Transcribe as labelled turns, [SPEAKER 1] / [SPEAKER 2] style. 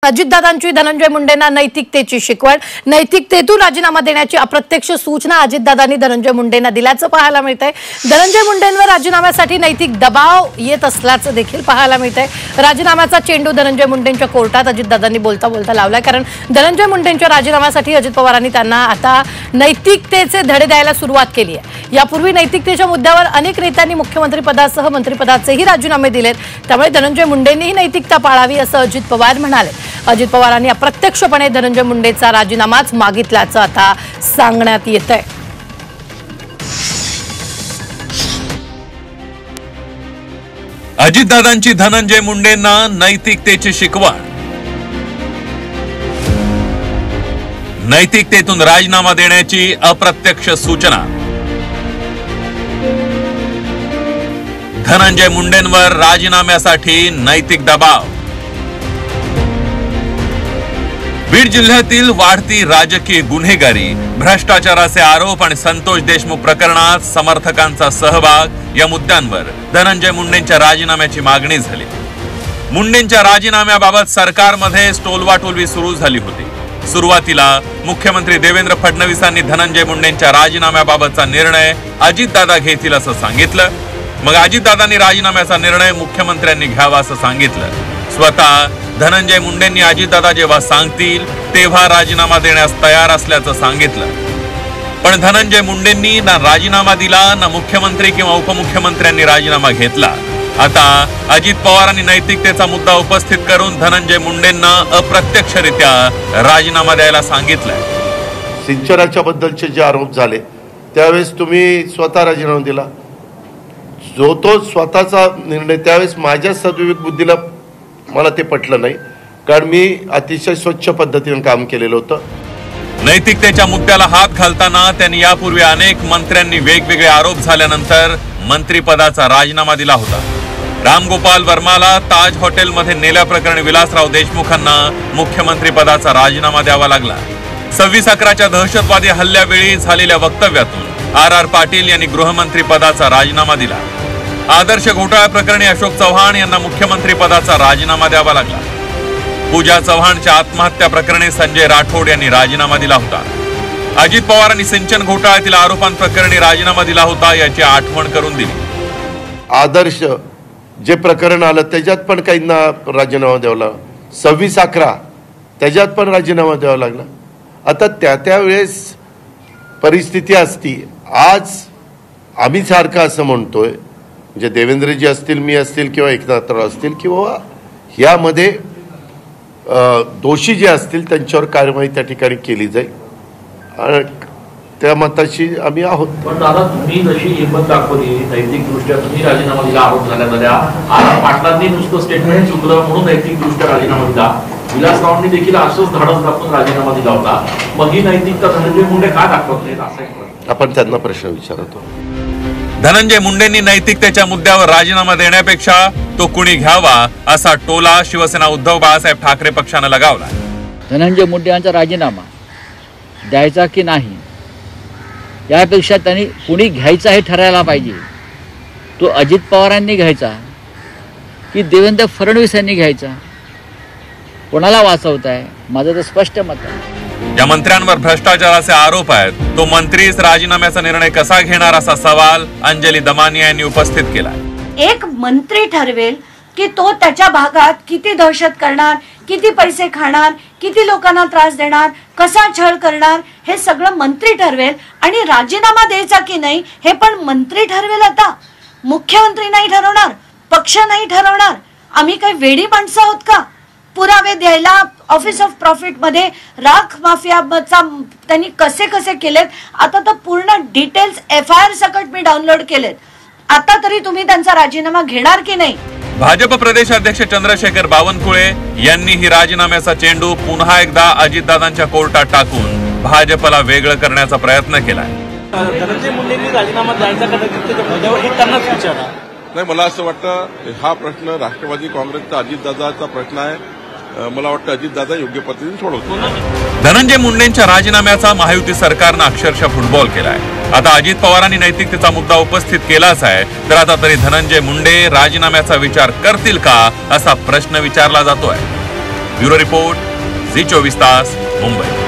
[SPEAKER 1] अजितदादांची धनंजय मुंडेंना नैतिकतेची शिकवण, नैतिकतेतून राजीनामा देण्याची अप्रत्यक्ष सूचना अजितदादांनी धनंजय मुंडेंना दिल्याचं पाहायला मिळतंय। धनंजय मुंडेंवर राजीनाम्यासाठी नैतिक दबाव येत असल्याचं देखील पाहायला मिळतंय। राजीनाम्याचा चेंडू धनंजय मुंडेंच्या कोर्टात अजितदादांनी बोलता बोलता लावलाय, कारण धनंजय मुंडेंच्या राजीनाम्यासाठी अजित पवारांनी त्यांना आता नैतिकतेचे धडे द्यायला सुरुवात केली आहे। यापूर्वी नैतिकतेच्या मुद्द्यावर अनेक नेत्यांनी मुख्यमंत्रीपदासह मंत्रिपदाचेही राजीनामे दिलेत, त्यामुळे धनंजय मुंडेंनीही नैतिकता पाळावी असं अजित पवार म्हणाले। अजित पवारांनी अप्रत्यक्षपणे धनंजय मुंडेंचा राजीनामाच मागितल्याचं आता सांगण्यात येतंय।
[SPEAKER 2] अजितदादांची धनंजय मुंडेंना नैतिकतेची शिकवण, नैतिकतेतून राजीनामा देण्याची अप्रत्यक्ष सूचना। धनंजय मुंडेंवर राजीनाम्यासाठी नैतिक दबाव। बीड जिल्ह्यातील वाढती राजकीय गुन्हेगारी, भ्रष्टाचाराचे आरोप आणि संतोष देशमुख प्रकरणात समर्थकांचा सहभाग या मुद्द्यांवर धनंजय मुंडेंच्या राजीनाम्याची मागणी झाली। मुंडेंच्या राजीनाम्याबाबत सरकारमध्ये टोलवाटोलवी सुरू झाली होती। सुरुवातीला मुख्यमंत्री देवेंद्र फडणवीसांनी धनंजय मुंडेंच्या राजीनाम्याबाबतचा निर्णय अजितदादा घेतील असं सांगितलं। मग अजितदादांनी राजीनाम्याचा निर्णय मुख्यमंत्र्यांनी घ्यावा असं सांगितलं। स्वतः धनंजय मुंडेंनी अजितदादा जेव्हा सांगतील तेव्हा राजीनामा देण्यास तयार असल्याचं सांगितलं। पण धनंजय मुंडेंनी ना राजीनामा दिला, ना मुख्यमंत्री किंवा उपमुख्यमंत्र्यांनी राजीनामा घेतला। आता अजित पवारांनी नैतिकतेचा मुद्दा उपस्थित करून धनंजय मुंडेंना अप्रत्यक्षरित्या राजीनामा द्यायला सांगितलंय।
[SPEAKER 3] सिंचनाच्या बद्दलचे जे आरोप झाले त्यावेळेस तुम्ही स्वतः राजीनामा दिला, जो तो स्वतःचा निर्णय। त्यावेळेस माझ्या सद्विवेक बुद्धीला मला ते पटलं नाही, कारण मी अतिशय स्वच्छ पद्धतीने काम केलेलं होतं।
[SPEAKER 2] नैतिकतेच्या मुद्द्याला हात घालताना त्यांनी यापूर्वी अनेक मंत्र्यांनी वेगवेगळे आरोप झाल्यानंतर मंत्रिपदाचा राजीनामा दिला होता। रामगोपाल वर्माला ताज हॉटेलमध्ये नेल्याप्रकरणी विलासराव देशमुखांना मुख्यमंत्री पदाचा राजीनामा द्यावा लागला। 26/11च्या दहशतवादी हल्ल्यावेळी झालेल्या वक्तव्यातून आर पाटील यांनी गृहमंत्री पदाचा राजीनामा दिला। आदर्श घोटाळा प्रकरणी अशोक चव्हाण यांना मुख्यमंत्री पदाचा राजीनामा द्यावा लागला। पूजा चव्हाणच्या आत्महत्या प्रकरणी संजय राठोड यांनी राजीनामा दिला होता। अजित पवारांनी सिंचन घोटाळ्यातील आरोपांप्रकरणी राजीनामा दिला होता, याची आठवण करून दिली।
[SPEAKER 3] आदर्श जे प्रकरण आलं त्याच्यात पण काहींना राजीनामा द्यावा लागला। 26/11 त्याच्यात पण राजीनामा द्यावा लागला। आता त्यावेळेस परिस्थिती असती। आज आम्ही सारखं असं म्हणतोय, म्हणजे देवेंद्रजी असतील, मी असतील किंवा एकनाथराव असतील किंवा यामध्ये दोषी जे असतील त्यांच्यावर कारवाई त्या ठिकाणी केली जाईल, आणि त्या मताशी आम्ही आहोत।
[SPEAKER 4] पण दादा, तुम्ही जशी हिंमत दाखवली नैतिकदृष्ट्या, तुम्ही राजीनामा दिला आरोप झाल्या आज पाटलांनी नुसतं स्टेटमेंट चुकलं म्हणून नैतिकदृष्ट्या राजीनामा दिला, विलासरावांनी देखील असंच धाडस दाखवून राजीनामा दिला होता। मग ही नैतिकता धनंजय मुंडे का दाखवत नाहीत असं
[SPEAKER 3] आपण त्यांना प्रश्न विचारतो।
[SPEAKER 2] धनंजय मुंडेंनी नैतिकतेच्या मुद्द्यावर राजीनामा देण्यापेक्षा तो कुणी घ्यावा असा टोला शिवसेना उद्धव बाळासाहेब ठाकरे पक्षानं लगावला।
[SPEAKER 5] धनंजय मुंडे यांचा राजीनामा द्यायचा की नाही यापेक्षा त्यांनी कुणी घ्यायचा हे ठरायला पाहिजे। तो अजित पवारांनी घ्यायचा की देवेंद्र फडणवीस यांनी घ्यायचा, कोणाला वाचवताय? माझं तर स्पष्ट मत आहे।
[SPEAKER 2] या मंत्र्यांवर भ्रष्टाचाराचे आरोप आहेत, तो मंत्रीच राजीनाम्याचा निर्णय कसा घेणार असा सवाल अंजली दमानिया यांनी उपस्थित केला।
[SPEAKER 6] एक मंत्री ठरवेल की तो त्याच्या भागात किती दहशत करणार, किती पैसे खाणार, किती लोकांना त्रास देणार, कसा छळ करणार, हे सगळं मंत्री ठरवेल। आणि राजीनामा द्यायचा की नाही हे पण मंत्री ठरवेल। आता मुख्यमंत्री नाही ठरवणार, पक्ष नाही ठरवणार। आम्ही काही वेडी माणसं आहोत का? पुरावे द्यायला ऑफिस ऑफ प्रॉफिट मध्ये राख माफियाचा त्यांनी कसे कसे केलेत, आता तर पूर्ण डिटेल्स FIR सकट मी डाउनलोड केलेत। आता तरी तुम्ही त्यांचा राजीनामा घेणार की नाही?
[SPEAKER 2] भाजप प्रदेशाध्यक्ष चंद्रशेखर बावनकुळे यांनी ही राजीनाम्याचा चेंडू पुन्हा एकदा अजितदादांच्या कोर्टात टाकून भाजपला वेगळं करण्याचा प्रयत्न केलाय।
[SPEAKER 7] धनंजय मुंडेंनी राजीनामा द्यायचा का नैतिकतेच्या मुद्द्यावर हे त्यांनाच विचारा।
[SPEAKER 8] नाही, मला असं वाटतं हा प्रश्न राष्ट्रवादी काँग्रेसचा अजितदादाचा प्रश्न आहे। मला वाटतं अजितदादा योग्य पद्धतीने सोडवतो।
[SPEAKER 2] धनंजय मुंडेंच्या राजीनाम्याचा महायुती सरकारनं अक्षरशः फुटबॉल केलाय। आता अजित पवारांनी नैतिकतेचा मुद्दा उपस्थित केलाच आहे, तर आता तरी धनंजय मुंडे राजीनाम्याचा विचार करतील का असा प्रश्न विचारला जातोय। ब्युरो रिपोर्ट, झी 24 तास, मुंबई.